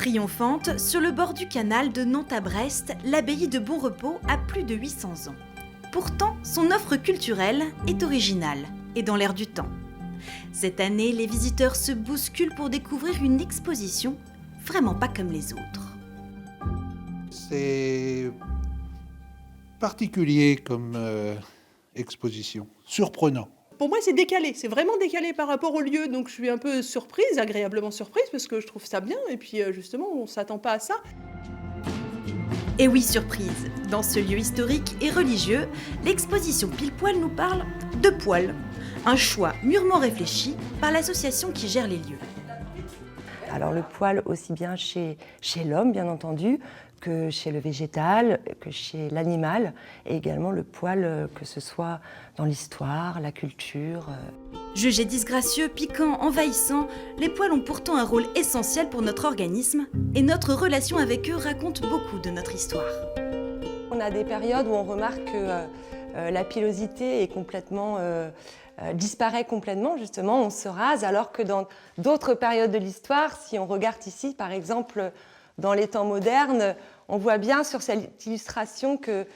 Triomphante, sur le bord du canal de Nantes à Brest, l'abbaye de Bon Repos a plus de 800 ans. Pourtant, son offre culturelle est originale et dans l'air du temps. Cette année, les visiteurs se bousculent pour découvrir une exposition vraiment pas comme les autres. C'est particulier comme exposition, surprenant. Pour moi, c'est décalé, c'est vraiment décalé par rapport au lieu, donc je suis un peu surprise, agréablement surprise, parce que je trouve ça bien, et puis justement, on ne s'attend pas à ça. Et oui, surprise, dans ce lieu historique et religieux, l'exposition Pile Poil nous parle de poils, un choix mûrement réfléchi par l'association qui gère les lieux. Alors le poil aussi bien chez l'homme, bien entendu, que chez le végétal, que chez l'animal, et également le poil, que ce soit dans l'histoire, la culture. Jugés disgracieux, piquants, envahissants, les poils ont pourtant un rôle essentiel pour notre organisme, et notre relation avec eux raconte beaucoup de notre histoire. On a des périodes où on remarque que la pilosité est complètement... disparaît complètement, justement, on se rase, alors que dans d'autres périodes de l'histoire, si on regarde ici, par exemple, dans les temps modernes, on voit bien sur cette illustration que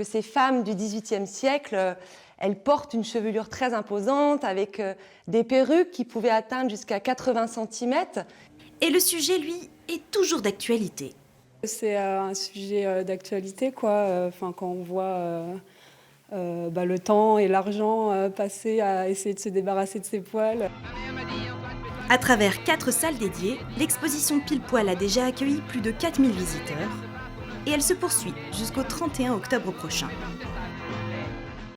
ces femmes du XVIIIe siècle, elles portent une chevelure très imposante, avec des perruques qui pouvaient atteindre jusqu'à 80 cm. Et le sujet, lui, est toujours d'actualité. C'est un sujet d'actualité, quoi. Enfin, quand on voit... le temps et l'argent passés à essayer de se débarrasser de ses poils. À travers 4 salles dédiées, l'exposition Pile Poil a déjà accueilli plus de 4000 visiteurs et elle se poursuit jusqu'au 31 octobre prochain.